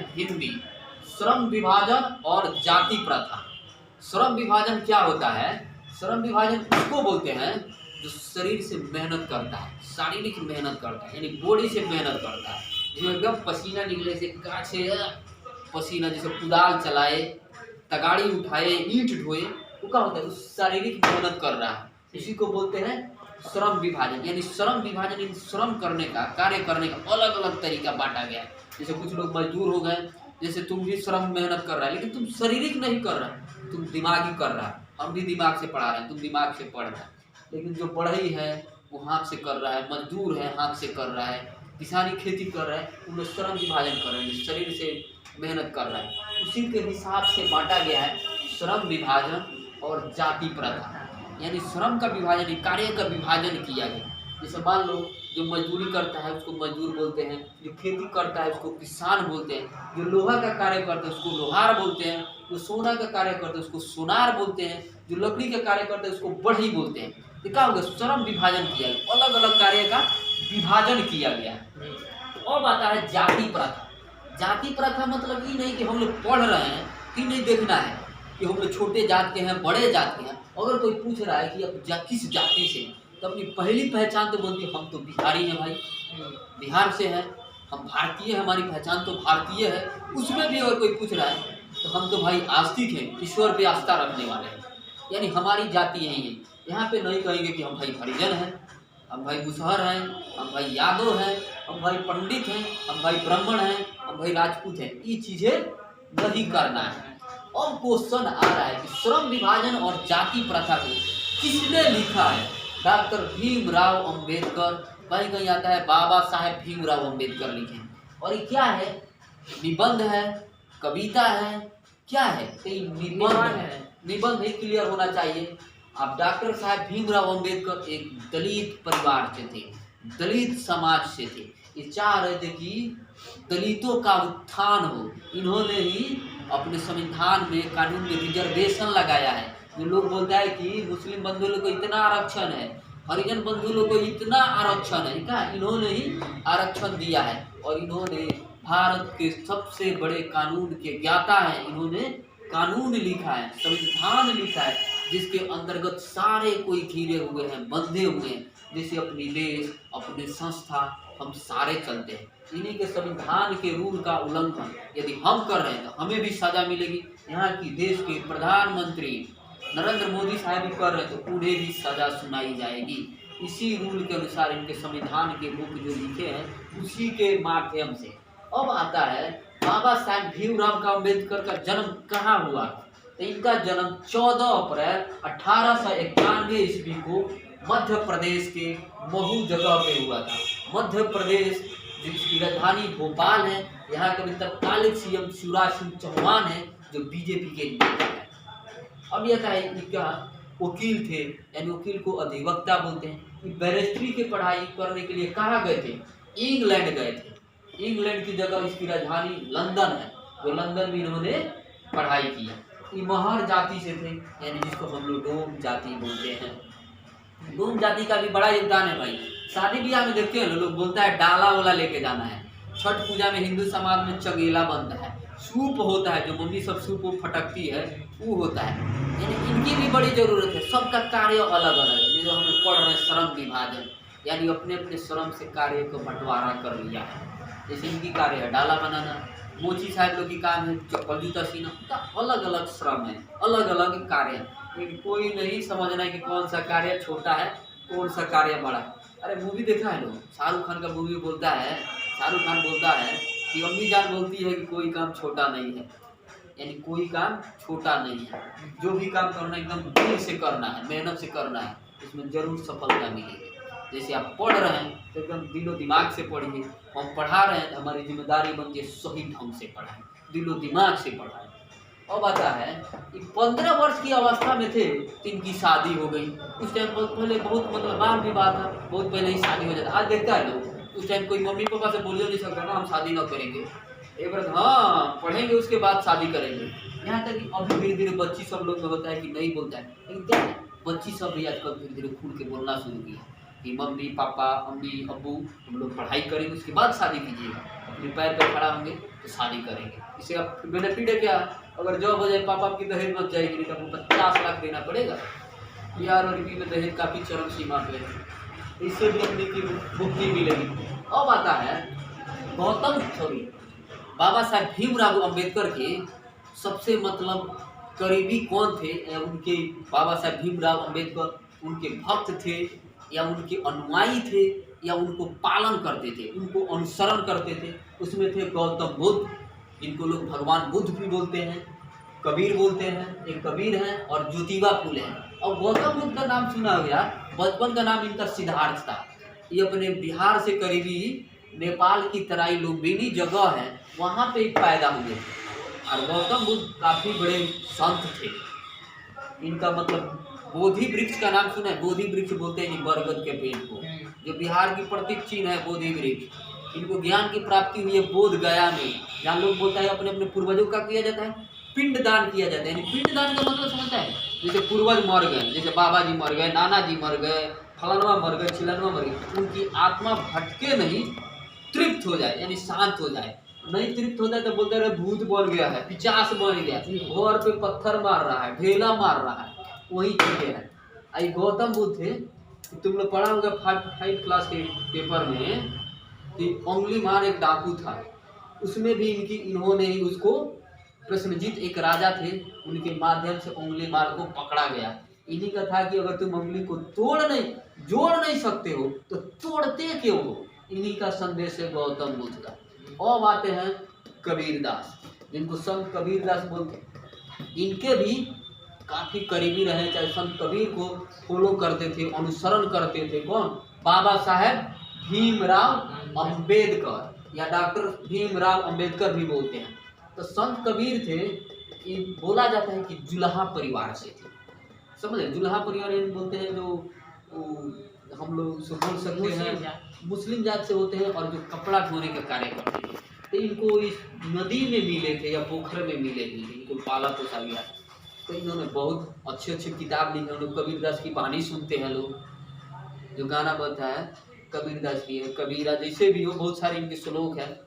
हिंदी, श्रम विभाजन और जाति प्रथा। श्रम विभाजन क्या होता है? श्रम विभाजन उसको बोलते हैं जो शरीर से मेहनत करता है, शारीरिक मेहनत करता है, यानी बॉडी से मेहनत करता है, जिसमें एकदम पसीना निकले से गाछे पसीना, जैसे कुदाल चलाए, तगाड़ी उठाए, ईंट ढोए, वो क्या होता है? उस शारीरिक मेहनत कर रहा है, इसी को बोलते हैं श्रम विभाजन। यानी श्रम विभाजन, इन श्रम करने का, कार्य करने का अलग अलग तरीका बांटा गया है। जैसे कुछ लोग मजदूर हो गए, जैसे तुम भी श्रम मेहनत कर रहा है, लेकिन तुम शारीरिक नहीं कर रहा, तुम दिमागी कर रहा है। हम भी दिमाग से पढ़ा रहे हैं, तुम दिमाग से पढ़ रहे हैं, लेकिन जो पढ़ाई है वो हाथ से कर रहा है, मजदूर है हाथ से कर रहा है, किसानी खेती कर रहा है, उनमें श्रम विभाजन कर रहे हैं, शरीर से मेहनत कर रहा है। उसी के हिसाब से बांटा गया है श्रम विभाजन और जाति प्रथा। यानी श्रम का विभाजन, कार्य का विभाजन किया गया। जैसे मान लो जो मजदूरी करता है उसको मजदूर बोलते हैं, जो खेती करता है उसको किसान बोलते हैं, जो लोहा का कार्य करते हैं उसको लोहार बोलते हैं, जो सोना का कार्य करते हैं उसको सोनार बोलते हैं, जो लकड़ी का कार्य करते हैं उसको बढ़ई बोलते हैं। तो क्या होगा? श्रम विभाजन किया गया, अलग अलग कार्य का विभाजन किया गया। तो अब आता है जाति प्रथा। जाति प्रथा मतलब ये नहीं कि हम लोग पढ़ रहे हैं कि नहीं देखना है कि हम लोग छोटे जात के हैं, बड़े जात के हैं। अगर कोई पूछ रहा है कि आप किस जाति से, तो अपनी पहली पहचान तो बोलती है हम तो बिहारी हैं भाई, बिहार से हैं, हम भारतीय, हमारी पहचान तो भारतीय है। उसमें भी अगर कोई पूछ रहा है तो हम तो भाई आस्तिक हैं, ईश्वर पे आस्था रखने वाले हैं, यानी हमारी जाति यही है। यहाँ पे नहीं कहेंगे कि हम भाई हरिजन हैं, हम भाई मुसहर हैं, हम भाई यादव हैं, हम भाई पंडित हैं, हम भाई ब्राह्मण हैं, हम भाई राजपूत हैं। ये चीज़ें नहीं करना है। अब क्वेश्चन आ रहा है कि श्रम विभाजन और जाति प्रथा को किसने लिखा है? डॉक्टर भीमराव अंबेडकर, कहीं कहीं आता है बाबा साहेब भीमराव अंबेडकर लिखे। और ये क्या है? निबंध है, कविता है, क्या है? निबंध है। निबंध ही क्लियर होना चाहिए। अब डॉक्टर साहब भीमराव अंबेडकर एक दलित परिवार से थे, दलित समाज से थे। ये चाह रहे थे कि दलितों का उत्थान हो। इन्होंने ही अपने संविधान में, कानून में रिजर्वेशन लगाया है। जो लोग बोलता है कि मुस्लिम बंधु लोग को इतना आरक्षण है, हरिजन बंधु लोग को इतना आरक्षण है, क्या इन्होंने ही आरक्षण दिया है। और इन्होंने भारत के सबसे बड़े कानून के ज्ञाता हैं। इन्होंने कानून लिखा है, संविधान लिखा है, जिसके अंतर्गत सारे कोई घिरे हुए हैं, बंधे हुए हैं। जैसे अपनी देश, अपने संस्था, हम सारे चलते हैं। इन्हीं के संविधान के रूल का उल्लंघन यदि हम कर रहे हैं तो हमें भी सजा मिलेगी। यहाँ की देश के प्रधानमंत्री नरेंद्र मोदी साहब भी कर रहे हैं तो उन्हें भी सजा सुनाई जाएगी। इसी रूल के अनुसार इनके संविधान के बुक जो लिखे हैं उसी के माध्यम से। अब आता है बाबा साहेब भीमराव अम्बेडकर का जन्म कहाँ हुआ? तो इनका जन्म 14 अप्रैल 1891 ईस्वी को मध्य प्रदेश के महू जगह पे हुआ था। मध्य प्रदेश जिसकी राजधानी भोपाल है। यहाँ के तत्कालीन सीएम शिवराज सिंह चौहान है जो बीजेपी के नेता है। अब यह था इनका वकील थे, यानी वकील को अधिवक्ता बोलते हैं। बैरिस्ट्री की पढ़ाई करने के लिए कहाँ गए थे? इंग्लैंड गए थे। इंग्लैंड की जगह इसकी राजधानी लंदन है, जो लंदन में इन्होंने पढ़ाई की है। ये महर जाति से थे, यानी जिसको हम लोग डोम जाति बोलते हैं। डोम जाति का भी बड़ा योगदान है भाई। शादी ब्याह में देखते हैं लोग बोलता है डाला वाला लेके जाना है। छठ पूजा में हिंदू समाज में चंगेला बनता है, सूप होता है, जो मम्मी सब सूप फटकती है वो होता है। यानी इनकी भी बड़ी जरूरत है। सबका कार्य अलग अलग है। जैसे हम लोग पढ़ रहे हैं श्रम विभाजन, यानी अपने अपने श्रम से कार्य को बंटवारा कर लिया है। जैसे इनकी कार्य है डाला बनाना, मोची साहब लोग की काम है चप्पल जूता सीना। उनका अलग अलग श्रम है, अलग अलग कार्य है। लेकिन कोई नहीं समझना है कि कौन सा कार्य छोटा है, कौन सा कार्य बड़ा है। अरे मूवी देखा है लोग, शाहरुख खान का मूवी बोलता है, शाहरुख खान बोलता है कि अम्मी जान बोलती है कि कोई काम छोटा नहीं है, यानी कोई काम छोटा नहीं है। जो भी काम करना है एकदम दिल से करना है, मेहनत से करना है, इसमें जरूर सफलता मिलेगी। जैसे आप पढ़ रहे हैं तो एकदम दिलो दिमाग से पढ़िए। हम पढ़ा रहे हैं तो हमारी जिम्मेदारी बनती है सही ढंग से पढ़ाएं, दिलो दिमाग से पढ़ाएं। अब आता है कि 15 वर्ष की अवस्था में थे तो इनकी शादी हो गई। उस टाइम पहले बहुत बाल विवाह था, बहुत पहले ही शादी हो जाता। आज देखता है लोग, उस टाइम कोई मम्मी पापा से बोलिए नहीं सकता ना हम शादी न करेंगे, एक बार हाँ पढ़ेंगे उसके बाद शादी करेंगे। यहाँ तक कि अभी धीरे धीरे बच्ची सब लोग में होता है कि नहीं बोलता है, लेकिन क्या है बच्ची सब भी आजकल धीरे धीरे खुल के बोलना शुरू किया। कि मम्मी पापा अम्मी अब्बू हम लोग पढ़ाई करेंगे, उसके बाद शादी कीजिएगा, अपने पैर पर खड़ा होंगे तो शादी करेंगे। इससे आप बेनिफिट है क्या? अगर जॉब हो जाए, पापा आपकी दहेज बच जाएगी, नहीं तो आपको 50 लाख देना पड़ेगा। बिहार और यूपी में दहेज काफ़ी चरम सीमा पे है, इससे भी अपनी की मुक्ति मिलेगी। अब आता है गौतम सॉरी बाबा साहब भीमराव अम्बेडकर के सबसे मतलब करीबी कौन थे, या उनके बाबा साहब भीमराव अम्बेडकर उनके भक्त थे या उनके अनुयायी थे या उनको पालन करते थे, उनको अनुसरण करते थे? उसमें थे गौतम बुद्ध, जिनको लोग भगवान बुद्ध भी बोलते हैं, कबीर बोलते हैं, एक कबीर हैं, और ज्योतिबा फूले हैं। और गौतम बुद्ध का नाम सुना हो गया, बचपन का नाम इनका सिद्धार्थ था। ये अपने बिहार से करीबी नेपाल की तराई लुम्बिनी जगह है, वहाँ पे पैदा हुए थे। और गौतम बुद्ध काफ़ी बड़े संत थे। इनका मतलब बोधि वृक्ष का नाम सुना है? बोधि वृक्ष बोलते हैं बरगद के पेड़ को, जो बिहार की प्रतीक चिन्ह है बोधि वृक्ष। इनको ज्ञान की प्राप्ति हुई है बोध गया में, जहाँ लोग बोलता है अपने अपने पूर्वजों का किया जाता है, पिंड दान किया जाता है। यानी पिंड दान का मतलब समझता है, जैसे पूर्वज मर गए, जैसे बाबा जी मर गए, नाना जी मर गए, फलानवा मर गए, चिलनवा मर गए, उनकी आत्मा भटके नहीं, तृप्त हो जाए, यानी शांत हो जाए। नहीं तृप्त होता है तो बोलते रहे भूत बन गया है, पिचास बन गया, घर पे पत्थर मार रहा है, ढेला मार रहा है, वही चीजें हैं। आई गौतम बुद्ध थे, तुम लोग पढ़ा होगा 5 क्लास के पेपर में कि उंगली मार एक डाकू था, उसमें भी इन्होंने ही उसको प्रश्नजीत एक राजा थे, उनके माध्यम से उंगली मार को पकड़ा गया। इन्हीं का था कि अगर तुम उंगली को जोड़ नहीं सकते हो तो तोड़ते क्यों हो? इन्हीं का संदेश है गौतम बुद्ध का। और आते हैं कबीरदास, जिनको संत कबीरदास बोलते हैं। इनके भी काफ़ी करीबी रहे, चाहे संत कबीर को फॉलो करते थे, अनुसरण करते थे। कौन? बाबा साहेब भीमराव अम्बेडकर या डॉक्टर भीमराव अम्बेडकर भी बोलते हैं। तो संत कबीर थे, ये बोला जाता है कि जुल्हा परिवार से थे। समझे? जुल्हा परिवार यानी बोलते हैं जो हम लोग उसको बोल सकते हैं मुस्लिम जात से होते हैं, और जो कपड़ा धोने का कार्य करते थे। तो इनको इस नदी में मिले थे या पोखर में मिले थे, इनको पाला पोसा गया। तो इन्होंने बहुत अच्छे अच्छे किताब लिखे। हम लोग कबीरदास की वाणी सुनते हैं, लोग जो गाना बजता है कबीरदास की है, कबीरा जैसे भी हो, बहुत सारे इनके श्लोक हैं।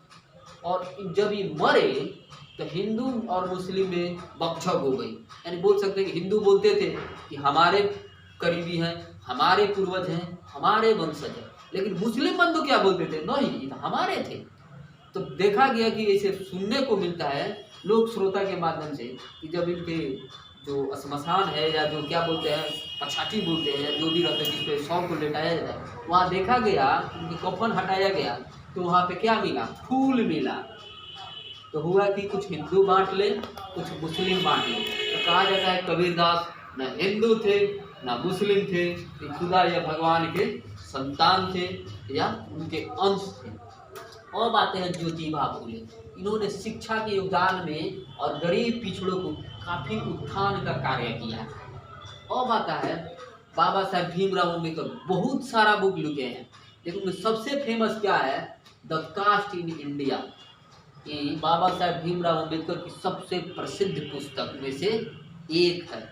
और जब ये मरे तो हिंदू और मुस्लिम में बकझक हो गई। यानी बोल सकते हैं कि हिंदू बोलते थे कि हमारे करीबी हैं, हमारे पूर्वज हैं, हमारे वंशज हैं, लेकिन मुस्लिम बंधु क्या बोलते थे? नहीं, ये तो हमारे थे। तो देखा गया कि ऐसे सुनने को मिलता है लोक श्रोता के माध्यम से कि जब इनके जो श्मशान है या जो क्या बोलते हैं पछाटी बोलते हैं, या जो भी रहते हैं जिसपे शव को लेटाया जाता है, वहाँ देखा गया उनके कफन हटाया गया तो वहाँ पे क्या मिला? फूल मिला। तो हुआ कि कुछ हिंदू बांट ले, कुछ मुस्लिम बांट ले। तो कहा जाता है कबीरदास न हिंदू थे न मुस्लिम थे, खुदा या भगवान के संतान थे या उनके अंश थे। और बातें हैं ज्योतिबा फूले, इन्होंने शिक्षा के योगदान में और गरीब पिछड़ों को काफ़ी उत्थान का कार्य किया। और आता है बाबा साहब भीमराव अम्बेडकर, बहुत सारा बुक लिखे हैं, लेकिन उनमें सबसे फेमस क्या है? The caste in India. ये बाबा साहब भीमराव अम्बेडकर की सबसे प्रसिद्ध पुस्तक में से एक है।